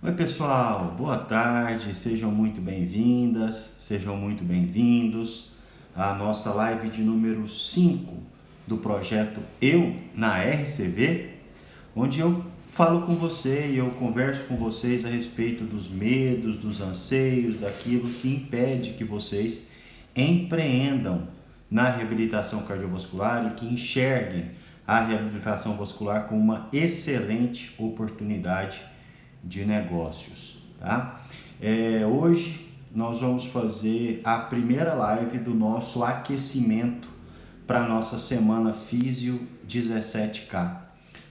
Oi pessoal, boa tarde, sejam muito bem-vindas, sejam muito bem-vindos à nossa live de número 5 do projeto Eu na RCV, onde eu falo com você e eu converso com vocês a respeito dos medos, dos anseios, daquilo que impede que vocês empreendam na reabilitação cardiovascular e que enxerguem a reabilitação vascular como uma excelente oportunidade de negócios, tá? Hoje nós vamos fazer a primeira live do nosso aquecimento para a nossa semana Físio 17K.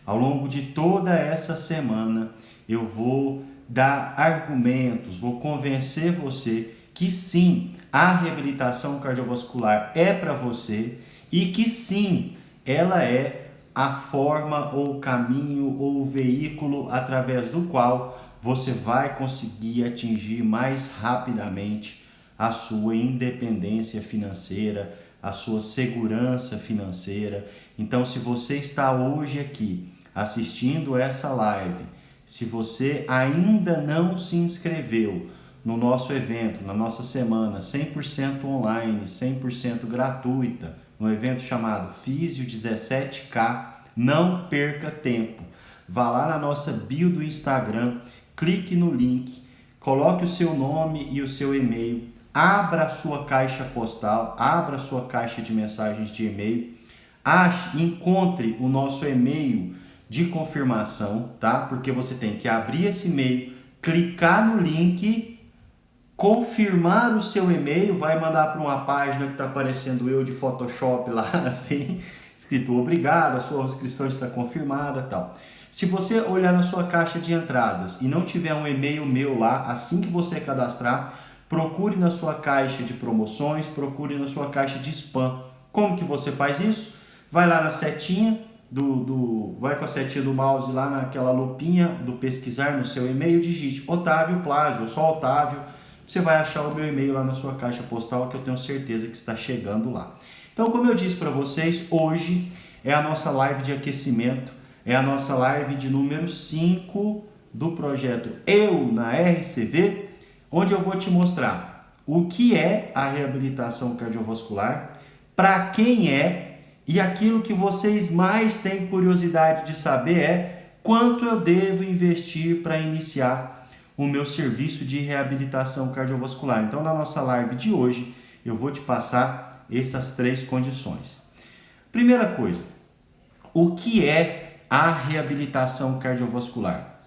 Ao longo de toda essa semana eu vou dar argumentos, vou convencer você que sim, a reabilitação cardiovascular é para você e que sim, ela é a forma ou o caminho ou o veículo através do qual você vai conseguir atingir mais rapidamente a sua independência financeira, a sua segurança financeira. Então, se você está hoje aqui assistindo essa live, se você ainda não se inscreveu no nosso evento, na nossa semana 100% online, 100% gratuita, no evento chamado Físio 17K, não perca tempo. Vá lá na nossa bio do Instagram, clique no link, coloque o seu nome e o seu e-mail, abra a sua caixa postal, abra a sua caixa de mensagens de e-mail, encontre o nosso e-mail de confirmação, tá? Porque você tem que abrir esse e-mail, clicar no link, confirmar o seu e-mail, vai mandar para uma página que está aparecendo eu de Photoshop lá, assim, escrito obrigado, a sua inscrição está confirmada, tal. Se você olhar na sua caixa de entradas e não tiver um e-mail meu lá, assim que você cadastrar, procure na sua caixa de promoções, procure na sua caixa de spam. Como que você faz isso? Vai lá na setinha, vai com a setinha do mouse lá naquela lupinha do pesquisar no seu e-mail, digite Otávio Plágio, eu sou Otávio. Você vai achar o meu e-mail lá na sua caixa postal, que eu tenho certeza que está chegando lá. Então, como eu disse para vocês, hoje é a nossa live de aquecimento, é a nossa live de número 5 do projeto Eu na RCV, onde eu vou te mostrar o que é a reabilitação cardiovascular, para quem é, e aquilo que vocês mais têm curiosidade de saber é quanto eu devo investir para iniciar o meu serviço de reabilitação cardiovascular. Então, na nossa live de hoje, eu vou te passar essas 3 condições. Primeira coisa, o que é a reabilitação cardiovascular?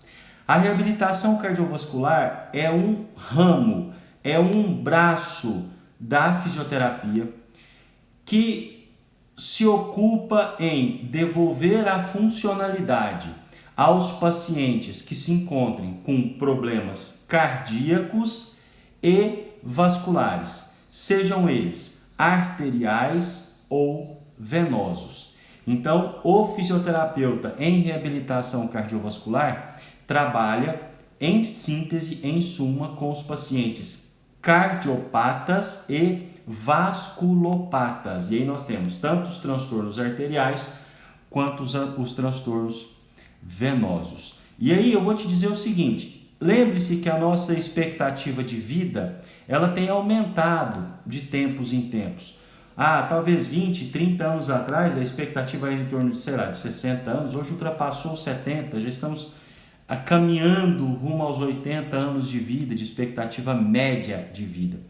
A reabilitação cardiovascular é um ramo, é um braço da fisioterapia que se ocupa em devolver a funcionalidade aos pacientes que se encontrem com problemas cardíacos e vasculares, sejam eles arteriais ou venosos. Então, o fisioterapeuta em reabilitação cardiovascular trabalha em síntese, em suma, com os pacientes cardiopatas e vasculopatas. E aí nós temos tanto os transtornos arteriais quanto os transtornos venosos. E aí eu vou te dizer o seguinte, lembre-se que a nossa expectativa de vida, ela tem aumentado de tempos em tempos. Talvez 20, 30 anos atrás, a expectativa era em torno de 60 anos, hoje ultrapassou 70, já estamos caminhando rumo aos 80 anos de vida, de expectativa média de vida.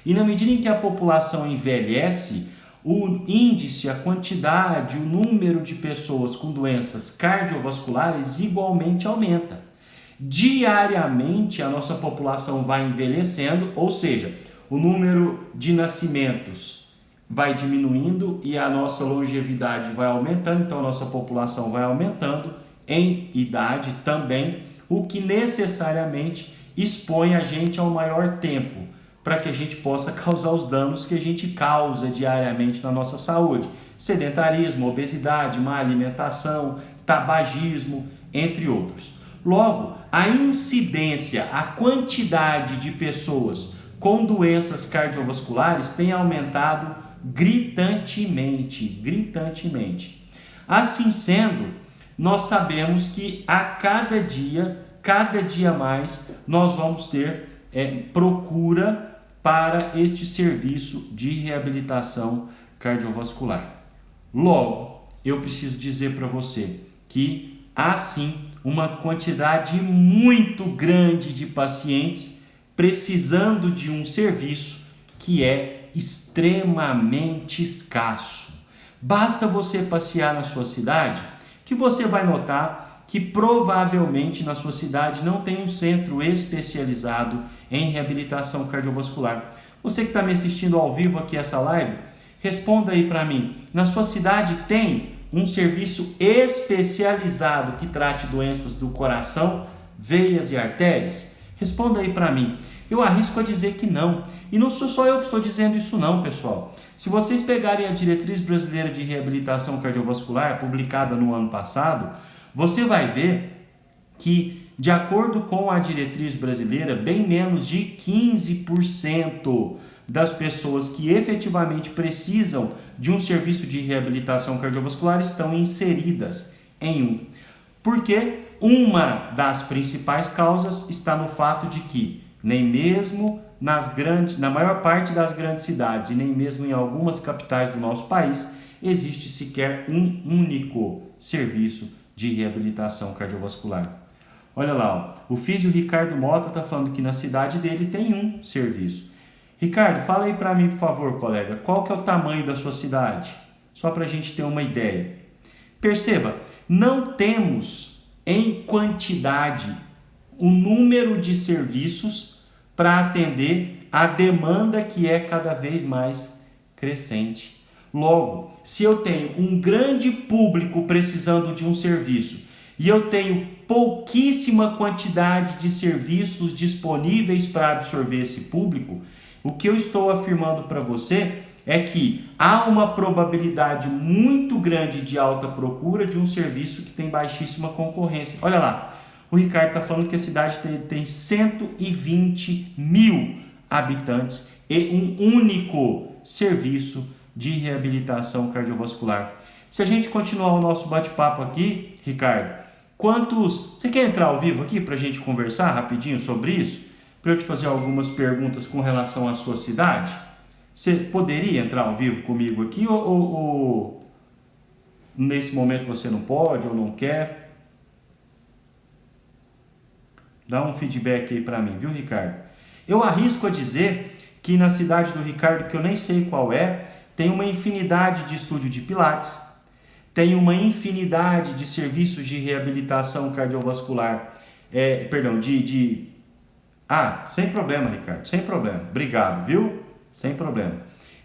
E na medida em que a população envelhece, o índice, a quantidade, o número de pessoas com doenças cardiovasculares igualmente aumenta. Diariamente a nossa população vai envelhecendo, ou seja, o número de nascimentos vai diminuindo e a nossa longevidade vai aumentando, então a nossa população vai aumentando em idade também, o que necessariamente expõe a gente ao maior tempo, para que a gente possa causar os danos que a gente causa diariamente na nossa saúde. Sedentarismo, obesidade, má alimentação, tabagismo, entre outros. Logo, a incidência, a quantidade de pessoas com doenças cardiovasculares tem aumentado gritantemente. Assim sendo, nós sabemos que a cada dia cada dia mais nós vamos ter procura para este serviço de reabilitação cardiovascular. Logo, eu preciso dizer para você que há sim uma quantidade muito grande de pacientes precisando de um serviço que é extremamente escasso. Basta você passear na sua cidade que você vai notar que provavelmente na sua cidade não tem um centro especializado em reabilitação cardiovascular. Você que está me assistindo ao vivo aqui essa live, responda aí para mim. Na sua cidade tem um serviço especializado que trate doenças do coração, veias e artérias? Responda aí para mim. Eu arrisco a dizer que não. E não sou só eu que estou dizendo isso não, pessoal. Se vocês pegarem a Diretriz Brasileira de Reabilitação Cardiovascular, publicada no ano passado, você vai ver que, de acordo com a diretriz brasileira, bem menos de 15% das pessoas que efetivamente precisam de um serviço de reabilitação cardiovascular estão inseridas em um. Porque uma das principais causas está no fato de que nem mesmo na maior parte das grandes cidades e nem mesmo em algumas capitais do nosso país existe sequer um único serviço de reabilitação cardiovascular. Olha lá, ó, o físio Ricardo Mota está falando que na cidade dele tem um serviço. Ricardo, fala aí para mim, por favor, colega, qual que é o tamanho da sua cidade? Só para a gente ter uma ideia. Perceba, não temos em quantidade o número de serviços para atender a demanda que é cada vez mais crescente. Logo, se eu tenho um grande público precisando de um serviço e eu tenho pouquíssima quantidade de serviços disponíveis para absorver esse público, o que eu estou afirmando para você é que há uma probabilidade muito grande de alta procura de um serviço que tem baixíssima concorrência. Olha lá, o Ricardo está falando que a cidade tem 120 mil habitantes e um único serviço de reabilitação cardiovascular. Se a gente continuar o nosso bate-papo aqui, Ricardo, você quer entrar ao vivo aqui para a gente conversar rapidinho sobre isso? Para eu te fazer algumas perguntas com relação à sua cidade? Você poderia entrar ao vivo comigo aqui ou nesse momento você não pode ou não quer? Dá um feedback aí para mim, viu, Ricardo? Eu arrisco a dizer que na cidade do Ricardo, que eu nem sei qual é, tem uma infinidade de estúdio de pilates, tem uma infinidade de serviços de reabilitação cardiovascular, sem problema, Ricardo, sem problema. Obrigado, viu? Sem problema.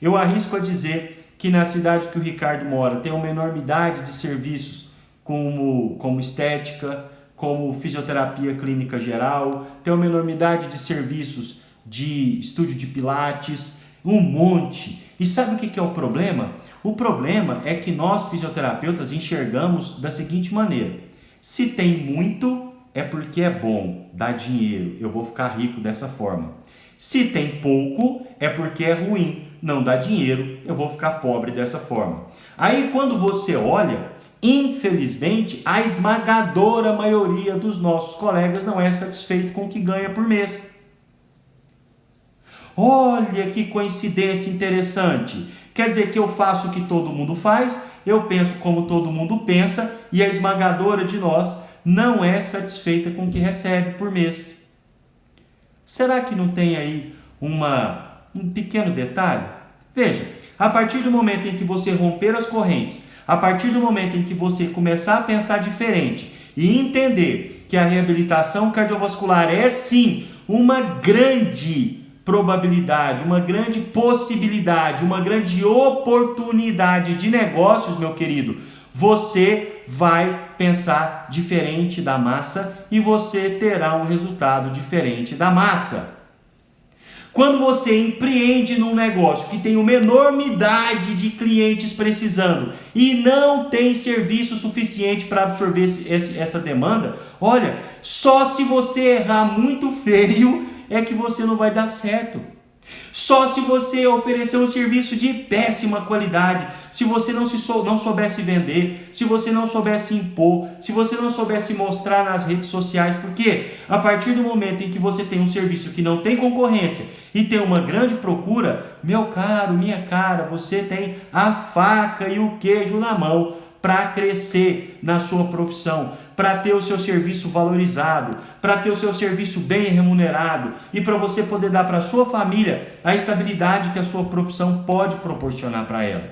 Eu arrisco a dizer que na cidade que o Ricardo mora tem uma enormidade de serviços como estética, como fisioterapia clínica geral, tem uma enormidade de serviços de estúdio de pilates, um monte. E sabe o que é o problema? O problema é que nós fisioterapeutas enxergamos da seguinte maneira: se tem muito, é porque é bom, dá dinheiro, eu vou ficar rico dessa forma. Se tem pouco, é porque é ruim, não dá dinheiro, eu vou ficar pobre dessa forma. Aí quando você olha, infelizmente, a esmagadora maioria dos nossos colegas não é satisfeito com o que ganha por mês. Olha que coincidência interessante. Quer dizer que eu faço o que todo mundo faz, eu penso como todo mundo pensa e a esmagadora de nós não é satisfeita com o que recebe por mês. Será que não tem aí um pequeno detalhe? Veja, a partir do momento em que você romper as correntes, a partir do momento em que você começar a pensar diferente e entender que a reabilitação cardiovascular é sim uma grande probabilidade, uma grande possibilidade, uma grande oportunidade de negócios, meu querido, você vai pensar diferente da massa e você terá um resultado diferente da massa. Quando você empreende num negócio que tem uma enormidade de clientes precisando e não tem serviço suficiente para absorver essa demanda, olha, só se você errar muito feio é que você não vai dar certo. Só se você oferecer um serviço de péssima qualidade, se você não soubesse vender, se você não soubesse impor, se você não soubesse mostrar nas redes sociais, porque a partir do momento em que você tem um serviço que não tem concorrência e tem uma grande procura, meu caro, minha cara, você tem a faca e o queijo na mão para crescer na sua profissão, para ter o seu serviço valorizado, para ter o seu serviço bem remunerado e para você poder dar para a sua família a estabilidade que a sua profissão pode proporcionar para ela.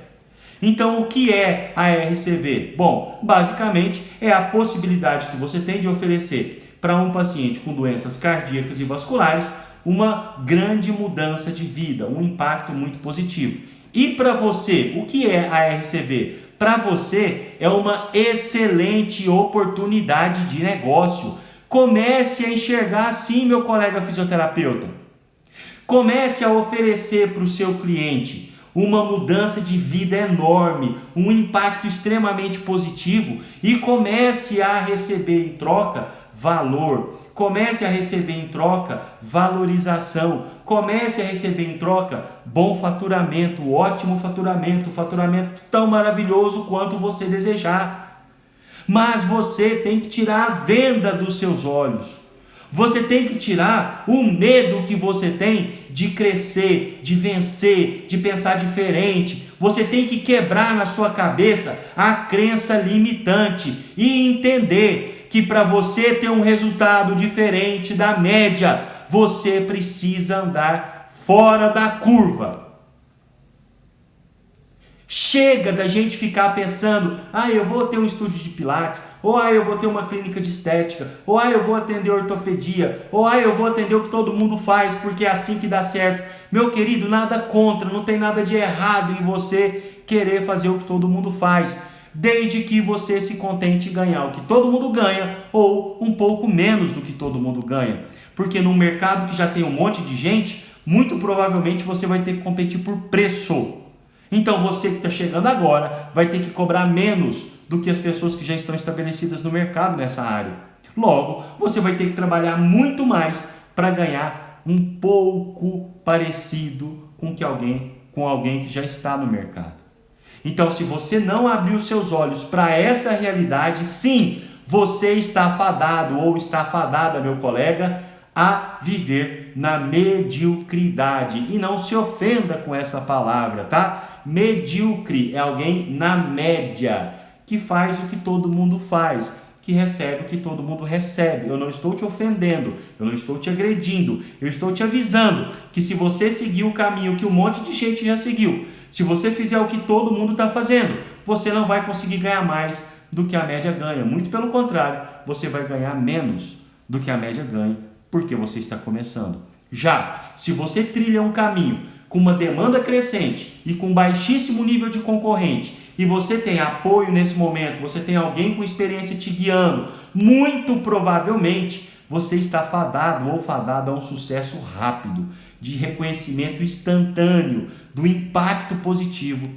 Então, o que é a RCV? Bom, basicamente é a possibilidade que você tem de oferecer para um paciente com doenças cardíacas e vasculares uma grande mudança de vida, um impacto muito positivo. E para você, o que é a RCV? Para você é uma excelente oportunidade de negócio. Comece a enxergar assim, meu colega fisioterapeuta. Comece a oferecer para o seu cliente uma mudança de vida enorme, um impacto extremamente positivo e comece a receber em troca valor. Comece a receber em troca valorização. Comece a receber em troca bom faturamento, ótimo faturamento, faturamento tão maravilhoso quanto você desejar. Mas você tem que tirar a venda dos seus olhos. Você tem que tirar o medo que você tem de crescer, de vencer, de pensar diferente. Você tem que quebrar na sua cabeça a crença limitante e entender que para você ter um resultado diferente da média, você precisa andar fora da curva. Chega da gente ficar pensando, eu vou ter um estúdio de pilates, ou eu vou ter uma clínica de estética, ou eu vou atender ortopedia, ou eu vou atender o que todo mundo faz, porque é assim que dá certo. Meu querido, nada contra, não tem nada de errado em você querer fazer o que todo mundo faz, desde que você se contente em ganhar o que todo mundo ganha, ou um pouco menos do que todo mundo ganha. Porque num mercado que já tem um monte de gente, muito provavelmente você vai ter que competir por preço. Então você que está chegando agora vai ter que cobrar menos do que as pessoas que já estão estabelecidas no mercado nessa área. Logo, você vai ter que trabalhar muito mais para ganhar um pouco parecido com alguém que já está no mercado. Então, se você não abrir os seus olhos para essa realidade, sim, você está fadado ou está fadada, meu colega, a viver na mediocridade. E não se ofenda com essa palavra, tá? Medíocre é alguém na média, que faz o que todo mundo faz, que recebe o que todo mundo recebe. Eu não estou te ofendendo, eu não estou te agredindo, eu estou te avisando que se você seguir o caminho que um monte de gente já seguiu, se você fizer o que todo mundo está fazendo, você não vai conseguir ganhar mais do que a média ganha. Muito pelo contrário, você vai ganhar menos do que a média ganha, porque você está começando. Já, se você trilha um caminho com uma demanda crescente e com baixíssimo nível de concorrente, e você tem apoio nesse momento, você tem alguém com experiência te guiando, muito provavelmente você está fadado ou fadada a um sucesso rápido, de reconhecimento instantâneo, do impacto positivo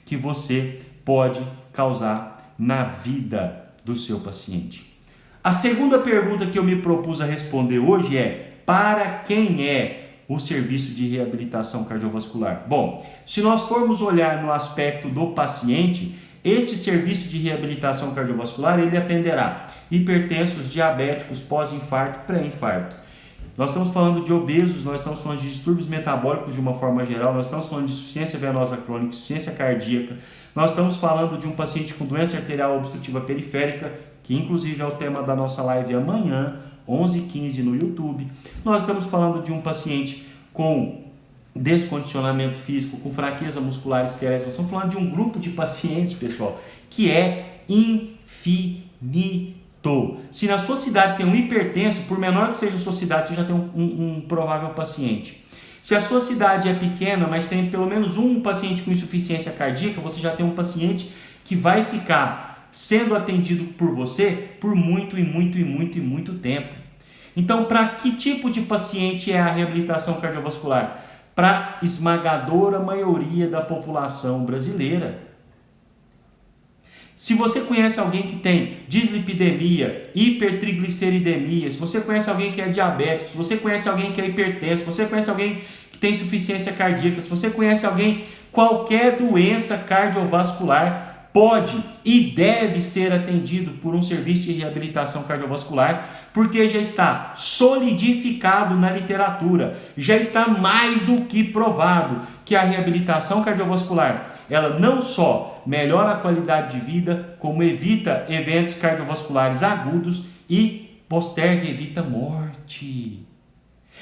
que você pode causar na vida do seu paciente. A segunda pergunta que eu me propus a responder hoje é: para quem é o serviço de reabilitação cardiovascular? Bom, se nós formos olhar no aspecto do paciente, este serviço de reabilitação cardiovascular, ele atenderá hipertensos, diabéticos, pós-infarto, pré-infarto. Nós estamos falando de obesos, nós estamos falando de distúrbios metabólicos de uma forma geral, nós estamos falando de insuficiência venosa crônica, insuficiência cardíaca, nós estamos falando de um paciente com doença arterial obstrutiva periférica, que inclusive é o tema da nossa live amanhã, 11h15 no YouTube. Nós estamos falando de um paciente com descondicionamento físico, com fraqueza muscular esquelética. Nós estamos falando de um grupo de pacientes, pessoal, que é infinito. Se na sua cidade tem um hipertenso, por menor que seja a sua cidade, você já tem um provável paciente. Se a sua cidade é pequena, mas tem pelo menos um paciente com insuficiência cardíaca, você já tem um paciente que vai ficar sendo atendido por você por muito tempo. Então, para que tipo de paciente é a reabilitação cardiovascular? Para a esmagadora maioria da população brasileira. Se você conhece alguém que tem dislipidemia, hipertrigliceridemia, se você conhece alguém que é diabético, se você conhece alguém que é hipertenso, se você conhece alguém que tem insuficiência cardíaca, se você conhece alguém, qualquer doença cardiovascular pode e deve ser atendido por um serviço de reabilitação cardiovascular, porque já está solidificado na literatura, já está mais do que provado que a reabilitação cardiovascular, ela não só melhora a qualidade de vida, como evita eventos cardiovasculares agudos e posterga e evita morte.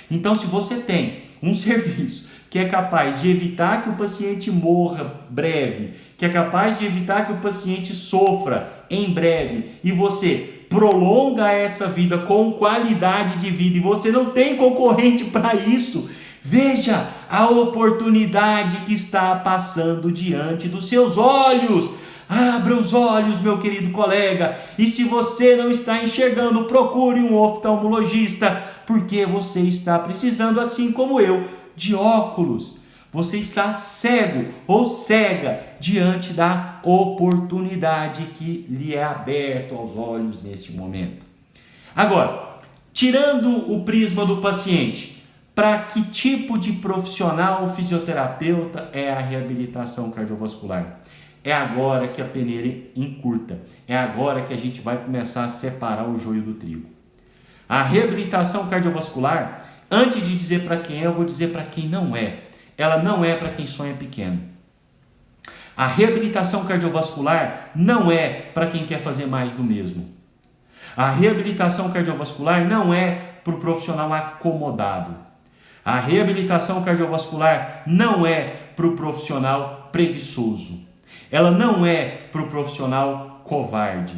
Então, se você tem um serviço que é capaz de evitar que o paciente morra breve, que é capaz de evitar que o paciente sofra em breve, e você prolonga essa vida com qualidade de vida, e você não tem concorrente para isso, veja a oportunidade que está passando diante dos seus olhos. Abra os olhos, meu querido colega, e se você não está enxergando, procure um oftalmologista, porque você está precisando, assim como eu, de óculos. Você está cego ou cega diante da oportunidade que lhe é aberta aos olhos neste momento. Agora, tirando o prisma do paciente, para que tipo de profissional ou fisioterapeuta é a reabilitação cardiovascular? É agora que a peneira encurta, é agora que a gente vai começar a separar o joio do trigo. A reabilitação cardiovascular, antes de dizer para quem é, eu vou dizer para quem não é. Ela não é para quem sonha pequeno. A reabilitação cardiovascular não é para quem quer fazer mais do mesmo. A reabilitação cardiovascular não é para o profissional acomodado. A reabilitação cardiovascular não é para o profissional preguiçoso. Ela não é para o profissional covarde.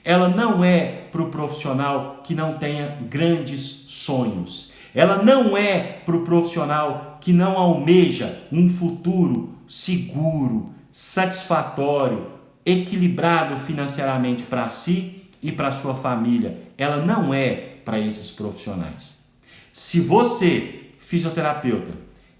Ela não é para o profissional que não tenha grandes sonhos. Ela não é para o profissional que não almeja um futuro seguro, satisfatório, equilibrado financeiramente para si e para sua família. Ela não é para esses profissionais. Se você, fisioterapeuta,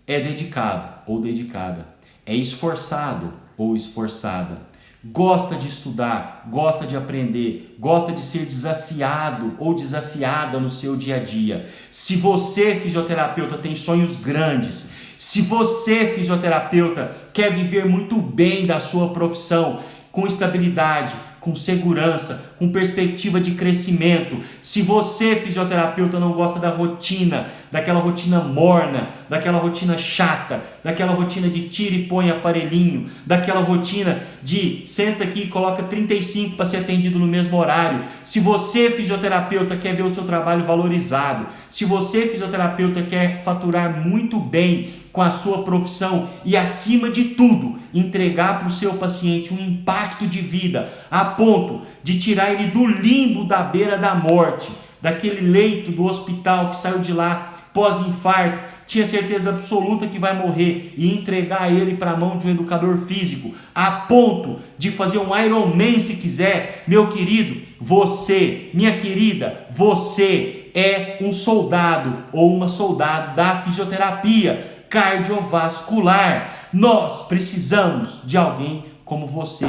é dedicado ou dedicada, é esforçado ou esforçada, gosta de estudar, gosta de aprender, gosta de ser desafiado ou desafiada no seu dia a dia. Se você, fisioterapeuta, tem sonhos grandes, se você, fisioterapeuta, quer viver muito bem da sua profissão, com estabilidade, com segurança, com perspectiva de crescimento, se você, fisioterapeuta, não gosta da rotina, daquela rotina morna, daquela rotina chata, daquela rotina de tira e põe aparelhinho, daquela rotina de senta aqui e coloca 35 para ser atendido no mesmo horário, se você, fisioterapeuta, quer ver o seu trabalho valorizado, se você, fisioterapeuta, quer faturar muito bem com a sua profissão e, acima de tudo, entregar para o seu paciente um impacto de vida a ponto de tirar ele do limbo da beira da morte, daquele leito do hospital que saiu de lá pós-infarto, tinha certeza absoluta que vai morrer, e entregar ele para a mão de um educador físico, a ponto de fazer um Ironman se quiser, meu querido, você, minha querida, você é um soldado ou uma soldada da fisioterapia cardiovascular. Nós precisamos de alguém como você.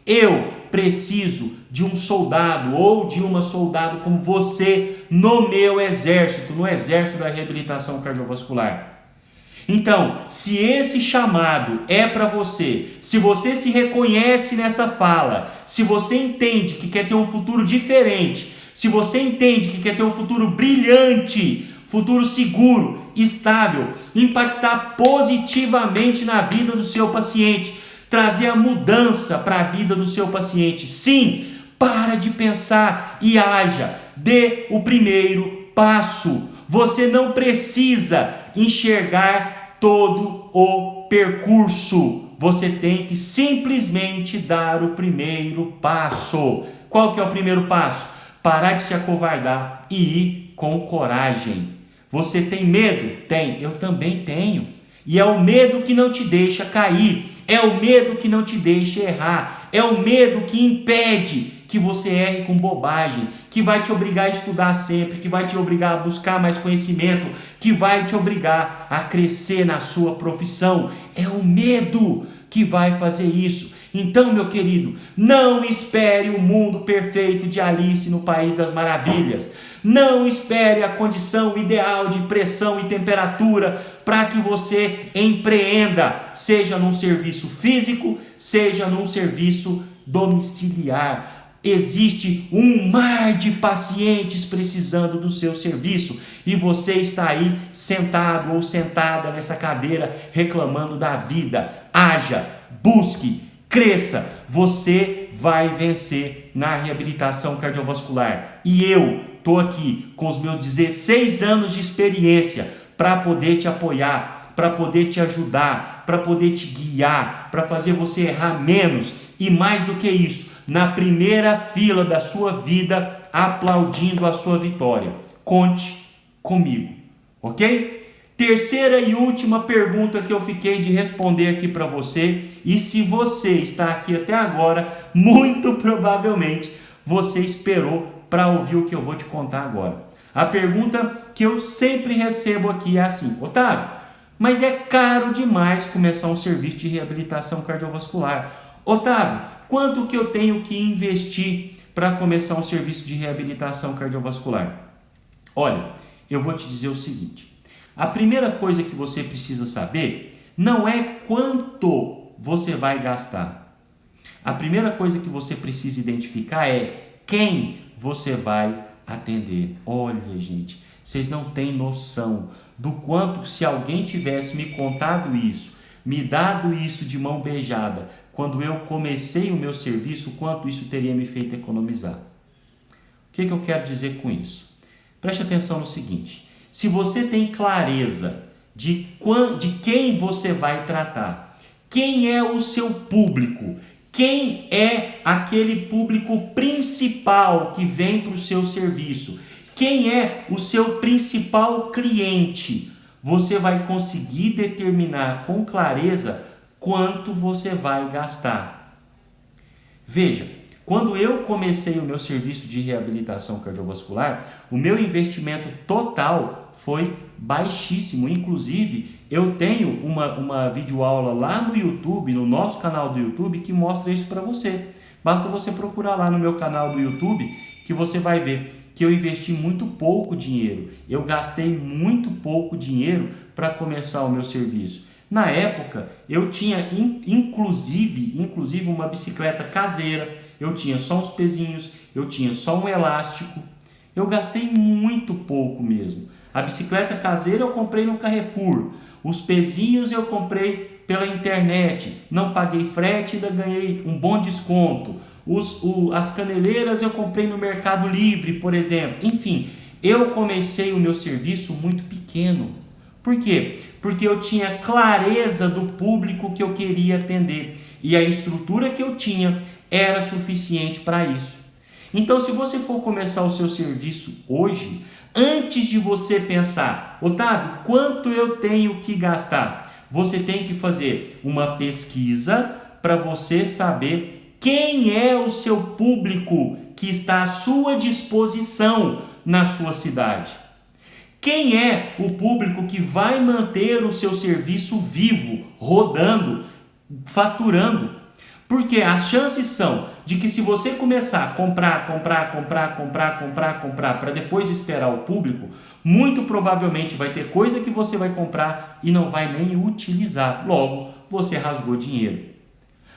Eu preciso de um soldado ou de uma soldado como você no meu exército, no exército da reabilitação cardiovascular. Então, se esse chamado é para você, se você se reconhece nessa fala, se você entende que quer ter um futuro diferente, se você entende que quer ter um futuro brilhante, futuro seguro, estável, impactar positivamente na vida do seu paciente, trazer a mudança para a vida do seu paciente. Sim, para de pensar e haja, dê o primeiro passo. Você não precisa enxergar todo o percurso, você tem que simplesmente dar o primeiro passo. Qual que é o primeiro passo? Parar de se acovardar e ir com coragem. Você tem medo? Tem, eu também tenho. E é o medo que não te deixa cair, é o medo que não te deixa errar, é o medo que impede que você erre com bobagem, que vai te obrigar a estudar sempre, que vai te obrigar a buscar mais conhecimento, que vai te obrigar a crescer na sua profissão. É o medo que vai fazer isso. Então, meu querido, não espere o mundo perfeito de Alice no País das Maravilhas. Não espere a condição ideal de pressão e temperatura para que você empreenda, seja num serviço físico, seja num serviço domiciliar. Existe um mar de pacientes precisando do seu serviço e você está aí sentado ou sentada nessa cadeira reclamando da vida. Haja, busque, cresça, você vai vencer na reabilitação cardiovascular. E eu estou aqui com os meus 16 anos de experiência para poder te apoiar, para poder te ajudar, para poder te guiar, para fazer você errar menos e mais do que isso, na primeira fila da sua vida, aplaudindo a sua vitória. Conte comigo, ok? Terceira e última pergunta que eu fiquei de responder aqui para você, e se você está aqui até agora, muito provavelmente você esperou para ouvir o que eu vou te contar agora. A pergunta que eu sempre recebo aqui é assim: Otávio, mas é caro demais começar um serviço de reabilitação cardiovascular. Otávio, quanto que eu tenho que investir para começar um serviço de reabilitação cardiovascular? Olha, eu vou te dizer o seguinte: a primeira coisa que você precisa saber não é quanto você vai gastar. A primeira coisa que você precisa identificar é quem você vai atender. Olha, gente, vocês não têm noção do quanto, se alguém tivesse me contado isso, me dado isso de mão beijada, quando eu comecei o meu serviço, quanto isso teria me feito economizar. O que eu quero dizer com isso? Preste atenção no seguinte: se você tem clareza de quem você vai tratar, quem é o seu público, quem é aquele público principal que vem para o seu serviço, quem é o seu principal cliente, você vai conseguir determinar com clareza quanto você vai gastar. Veja, quando eu comecei o meu serviço de reabilitação cardiovascular, o meu investimento total foi baixíssimo. Inclusive, eu tenho uma videoaula lá no YouTube, no nosso canal do YouTube, que mostra isso para você. Basta você procurar lá no meu canal do YouTube que você vai ver que eu investi muito pouco dinheiro. Eu gastei muito pouco dinheiro para começar o meu serviço. Na época, eu tinha inclusive uma bicicleta caseira, eu tinha só uns pezinhos, eu tinha só um elástico. Eu gastei muito pouco mesmo. A bicicleta caseira eu comprei no Carrefour, os pezinhos eu comprei pela internet, não paguei frete, ainda ganhei um bom desconto. As caneleiras eu comprei no Mercado Livre, por exemplo. Enfim, eu comecei o meu serviço muito pequeno. Por quê? Porque eu tinha clareza do público que eu queria atender e a estrutura que eu tinha era suficiente para isso. Então, se você for começar o seu serviço hoje, antes de você pensar, Otávio, quanto eu tenho que gastar? Você tem que fazer uma pesquisa para você saber quem é o seu público que está à sua disposição na sua cidade. Quem é o público que vai manter o seu serviço vivo, rodando, faturando? Porque as chances são de que se você começar a comprar para depois esperar o público, muito provavelmente vai ter coisa que você vai comprar e não vai nem utilizar. Logo, você rasgou dinheiro.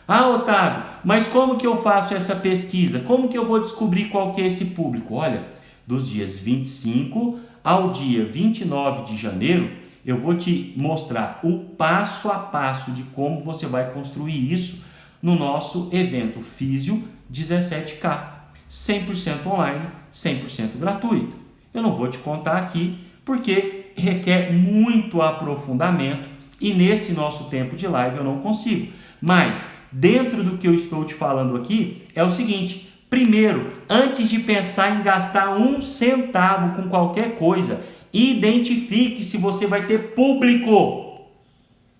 Ah, Otávio, mas como que eu faço essa pesquisa? Como que eu vou descobrir qual que é esse público? Olha, dos dias 25 ao dia 29 de janeiro, eu vou te mostrar o passo a passo de como você vai construir isso no nosso evento Físio 17K, 100% online, 100% gratuito. Eu não vou te contar aqui porque requer muito aprofundamento e nesse nosso tempo de live eu não consigo. Mas dentro do que eu estou te falando aqui é o seguinte: primeiro, antes de pensar em gastar 1 centavo com qualquer coisa, identifique se você vai ter público.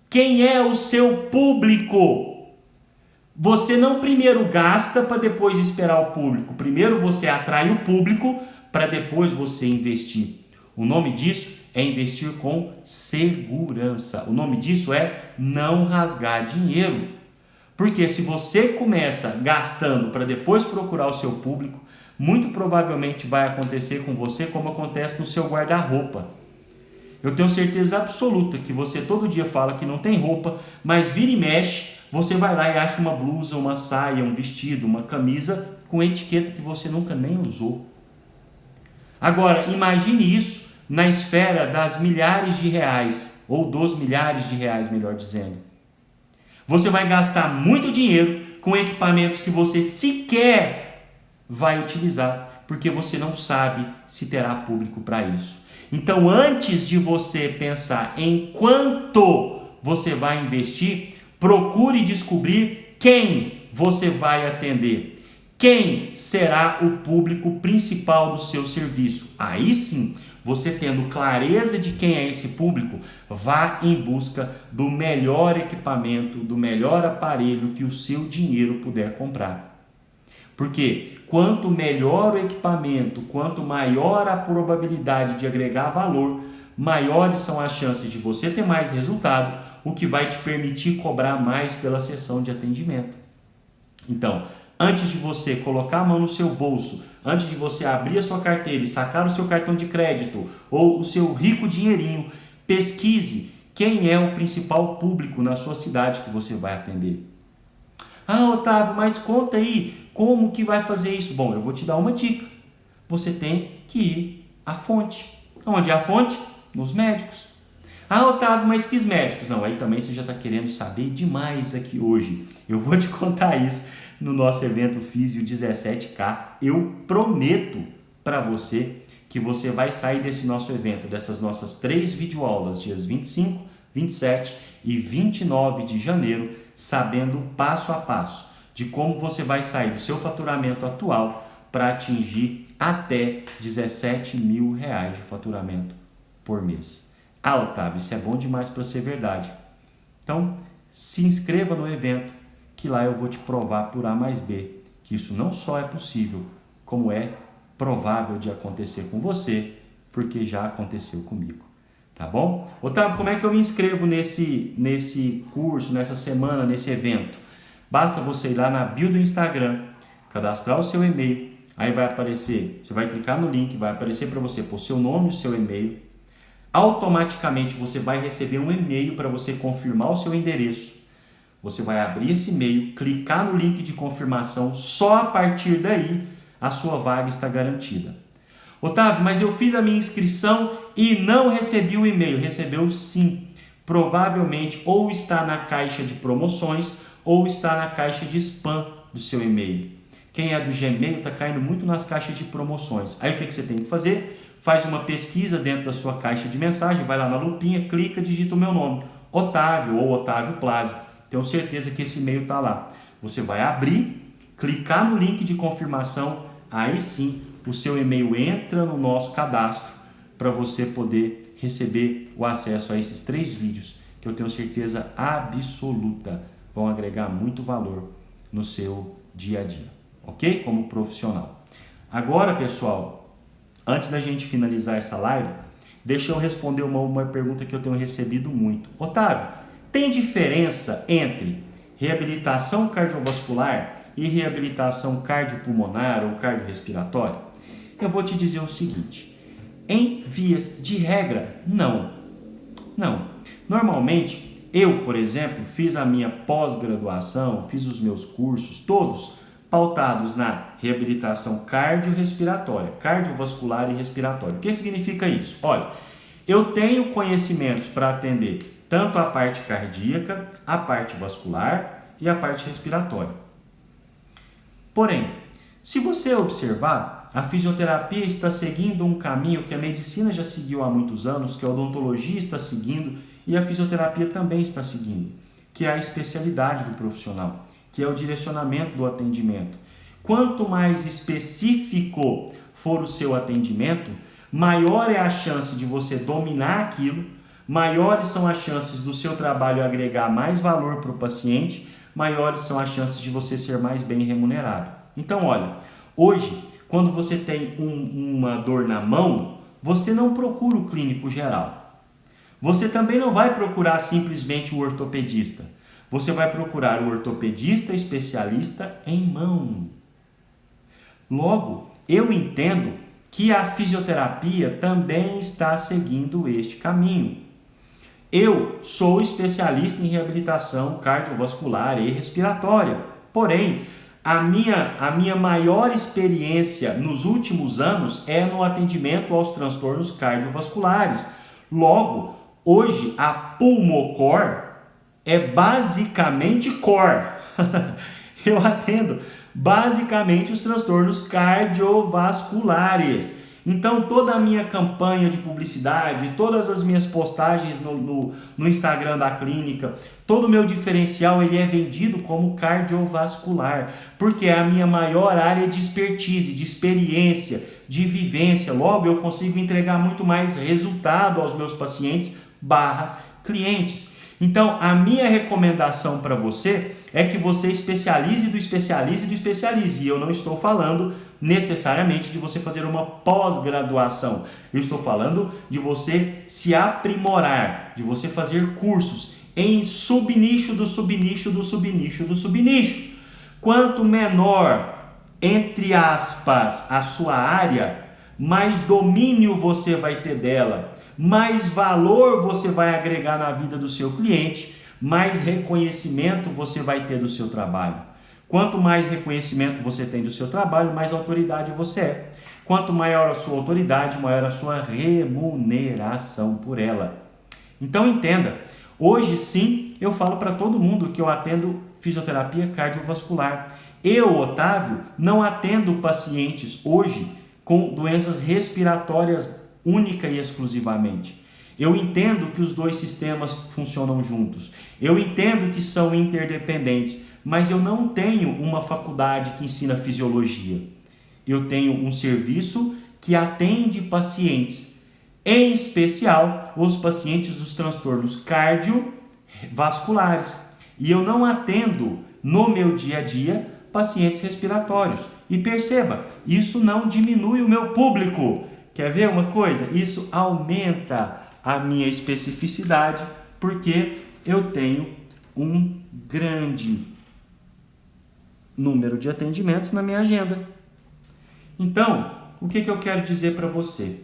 Quem é o seu público? Você não primeiro gasta para depois esperar o público. Primeiro você atrai o público para depois você investir. O nome disso é investir com segurança. O nome disso é não rasgar dinheiro. Porque se você começa gastando para depois procurar o seu público, muito provavelmente vai acontecer com você como acontece no seu guarda-roupa. Eu tenho certeza absoluta que você todo dia fala que não tem roupa, mas vira e mexe, você vai lá e acha uma blusa, uma saia, um vestido, uma camisa com etiqueta que você nunca nem usou. Agora, imagine isso na esfera das milhares de reais, ou dos milhares de reais, melhor dizendo. Você vai gastar muito dinheiro com equipamentos que você sequer vai utilizar, porque você não sabe se terá público para isso. Então, antes de você pensar em quanto você vai investir, procure descobrir quem você vai atender. Quem será o público principal do seu serviço? Aí sim, você tendo clareza de quem é esse público, vá em busca do melhor equipamento, do melhor aparelho que o seu dinheiro puder comprar. Porque quanto melhor o equipamento, quanto maior a probabilidade de agregar valor, maiores são as chances de você ter mais resultado, o que vai te permitir cobrar mais pela sessão de atendimento. Então, antes de você colocar a mão no seu bolso, antes de você abrir a sua carteira e sacar o seu cartão de crédito ou o seu rico dinheirinho, pesquise quem é o principal público na sua cidade que você vai atender. Ah, Otávio, mas conta aí, como que vai fazer isso? Bom, eu vou te dar uma dica. Você tem que ir à fonte. Onde é a fonte? Nos médicos. Ah, Otávio, mas que médicos? Não, aí também você já está querendo saber demais aqui hoje. Eu vou te contar isso no nosso evento Físio 17K. Eu prometo para você que você vai sair desse nosso evento, dessas nossas 3 videoaulas, dias 25, 27 e 29 de janeiro, sabendo passo a passo de como você vai sair do seu faturamento atual para atingir até 17 mil reais de faturamento por mês. Ah, Otávio, isso é bom demais para ser verdade. Então, se inscreva no evento, que lá eu vou te provar por A mais B que isso não só é possível, como é provável de acontecer com você, porque já aconteceu comigo. Tá bom? Otávio, como é que eu me inscrevo nesse curso, nessa semana, nesse evento? Basta você ir lá na bio do Instagram, cadastrar o seu e-mail, aí vai aparecer, você vai clicar no link, vai aparecer para você pôr seu nome e o seu e-mail. Automaticamente você vai receber um e-mail para você confirmar o seu endereço. Você vai abrir esse e-mail, clicar no link de confirmação, só a partir daí a sua vaga está garantida. Otávio, mas eu fiz a minha inscrição e não recebi o e-mail. Recebeu sim. Provavelmente ou está na caixa de promoções ou está na caixa de spam do seu e-mail. Quem é do Gmail está caindo muito nas caixas de promoções. Aí o que você tem que fazer? Faz uma pesquisa dentro da sua caixa de mensagem, vai lá na lupinha, clica, digita o meu nome, Otávio ou Otávio Plaza. Tenho certeza que esse e-mail está lá. Você vai abrir, clicar no link de confirmação, aí sim o seu e-mail entra no nosso cadastro para você poder receber o acesso a esses 3 vídeos que eu tenho certeza absoluta vão agregar muito valor no seu dia a dia, ok? Como profissional. Agora, pessoal, antes da gente finalizar essa live, deixa eu responder uma pergunta que eu tenho recebido muito. Otávio, tem diferença entre reabilitação cardiovascular e reabilitação cardiopulmonar ou cardiorrespiratória? Eu vou te dizer o seguinte, em vias de regra, não. Normalmente, eu, por exemplo, fiz a minha pós-graduação, fiz os meus cursos todos pautados na reabilitação cardiorrespiratória, cardiovascular e respiratória. O que significa isso? Olha, eu tenho conhecimentos para atender tanto a parte cardíaca, a parte vascular e a parte respiratória. Porém, se você observar, a fisioterapia está seguindo um caminho que a medicina já seguiu há muitos anos, que a odontologia está seguindo e a fisioterapia também está seguindo, que é a especialidade do profissional, que é o direcionamento do atendimento. Quanto mais específico for o seu atendimento, maior é a chance de você dominar aquilo, maiores são as chances do seu trabalho agregar mais valor para o paciente, maiores são as chances de você ser mais bem remunerado. Então, olha, hoje, quando você tem uma dor na mão, você não procura o clínico geral. Você também não vai procurar simplesmente o ortopedista. você vai procurar o ortopedista especialista em mão. Logo, eu entendo que a fisioterapia também está seguindo este caminho. Eu sou especialista em reabilitação cardiovascular e respiratória, porém, a minha maior experiência nos últimos anos é no atendimento aos transtornos cardiovasculares. Logo, hoje a Pulmocor é basicamente core. Eu atendo basicamente os transtornos cardiovasculares. Então, toda a minha campanha de publicidade, todas as minhas postagens no Instagram da clínica, todo o meu diferencial ele é vendido como cardiovascular, porque é a minha maior área de expertise, de experiência, de vivência. Logo, eu consigo entregar muito mais resultado aos meus pacientes / clientes. Então, a minha recomendação para você é que você especialize do especialize do especialize. E eu não estou falando necessariamente de você fazer uma pós-graduação. Eu estou falando de você se aprimorar, de você fazer cursos em subnicho do subnicho do subnicho do subnicho. Quanto menor, entre aspas, a sua área, mais domínio você vai ter dela, mais valor você vai agregar na vida do seu cliente, mais reconhecimento você vai ter do seu trabalho. Quanto mais reconhecimento você tem do seu trabalho, mais autoridade você é. Quanto maior a sua autoridade, maior a sua remuneração por ela. Então entenda, hoje sim eu falo para todo mundo que eu atendo fisioterapia cardiovascular. Eu, Otávio, não atendo pacientes hoje com doenças respiratórias única e exclusivamente. Eu entendo que os dois sistemas funcionam juntos. Eu entendo que são interdependentes, mas eu não tenho uma faculdade que ensina fisiologia. Eu tenho um serviço que atende pacientes, em especial os pacientes dos transtornos cardiovasculares. E eu não atendo no meu dia a dia pacientes respiratórios. E perceba, isso não diminui o meu público. Quer ver uma coisa? Isso aumenta a minha especificidade, porque eu tenho um grande número de atendimentos na minha agenda. Então, o que eu quero dizer para você?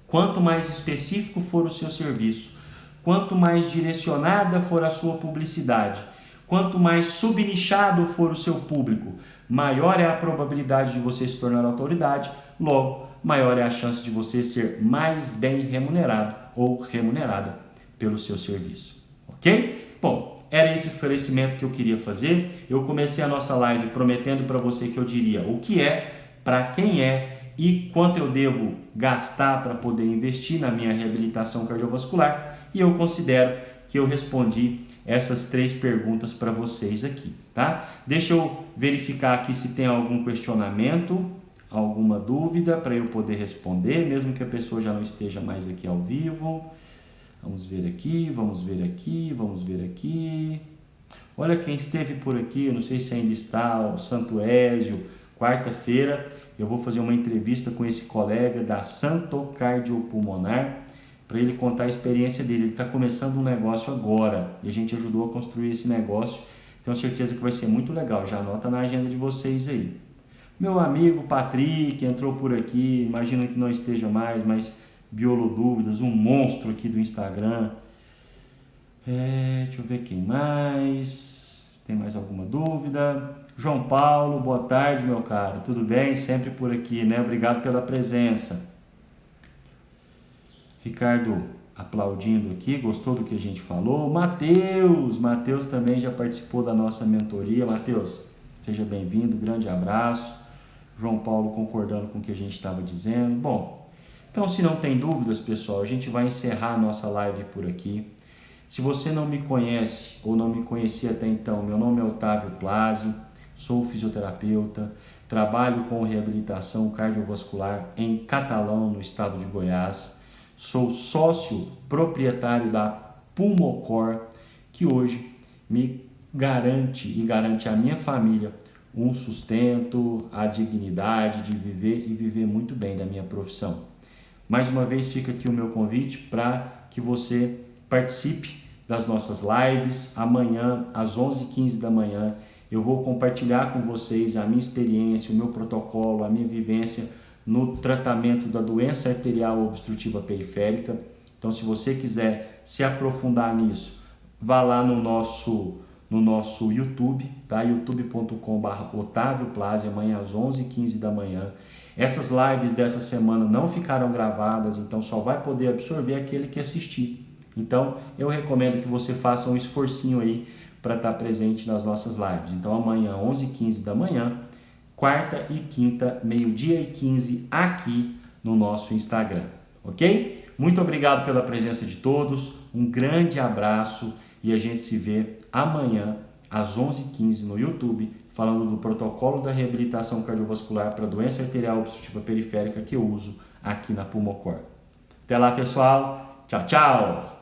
Quanto mais específico for o seu serviço, quanto mais direcionada for a sua publicidade, quanto mais subnichado for o seu público, maior é a probabilidade de você se tornar autoridade, logo, maior é a chance de você ser mais bem remunerado ou remunerada pelo seu serviço, ok? Bom, era esse esclarecimento que eu queria fazer. Eu comecei a nossa live prometendo para você que eu diria o que é, para quem é e quanto eu devo gastar para poder investir na minha reabilitação cardiovascular, e eu considero que eu respondi essas 3 perguntas para vocês aqui, tá? Deixa eu verificar aqui se tem algum questionamento, alguma dúvida para eu poder responder, mesmo que a pessoa já não esteja mais aqui ao vivo. Vamos ver aqui, vamos ver aqui, vamos ver aqui. Olha quem esteve por aqui, eu não sei se ainda está, o Santo Ézio. Quarta-feira eu vou fazer uma entrevista com esse colega da Santo Cardiopulmonar para ele contar a experiência dele. Ele está começando um negócio agora e a gente ajudou a construir esse negócio. Tenho certeza que vai ser muito legal, já anota na agenda de vocês aí. Meu amigo Patrick entrou por aqui, imagino que não esteja mais, mas Biolodúvidas, um monstro aqui do Instagram. Deixa eu ver quem mais. Tem mais alguma dúvida? João Paulo, boa tarde, meu caro. Tudo bem? Sempre por aqui, né? Obrigado pela presença. Ricardo aplaudindo aqui, gostou do que a gente falou. Matheus também já participou da nossa mentoria. Matheus, seja bem-vindo, grande abraço. João Paulo concordando com o que a gente estava dizendo. Bom, então se não tem dúvidas, pessoal, a gente vai encerrar a nossa live por aqui. Se você não me conhece ou não me conhecia até então, meu nome é Otávio Plazzi, sou fisioterapeuta, trabalho com reabilitação cardiovascular em Catalão, no estado de Goiás. Sou sócio proprietário da Pulmocor, que hoje me garante e garante à minha família um sustento, a dignidade de viver e viver muito bem da minha profissão. Mais uma vez fica aqui o meu convite para que você participe das nossas lives. Amanhã, às 11h15 da manhã, eu vou compartilhar com vocês a minha experiência, o meu protocolo, a minha vivência no tratamento da doença arterial obstrutiva periférica. Então, se você quiser se aprofundar nisso, vá lá no nosso YouTube, tá? youtube.com/Otávio Plazzi, amanhã às 11h15 da manhã. Essas lives dessa semana não ficaram gravadas, então só vai poder absorver aquele que assistir. Então, eu recomendo que você faça um esforcinho aí para estar presente nas nossas lives. Então, amanhã, 11h15 da manhã, quarta e quinta, 12h15, aqui no nosso Instagram, ok? Muito obrigado pela presença de todos, um grande abraço e a gente se vê amanhã às 11h15 no YouTube, falando do protocolo da reabilitação cardiovascular para doença arterial obstrutiva periférica que eu uso aqui na Pulmocor. Até lá, pessoal. Tchau, tchau!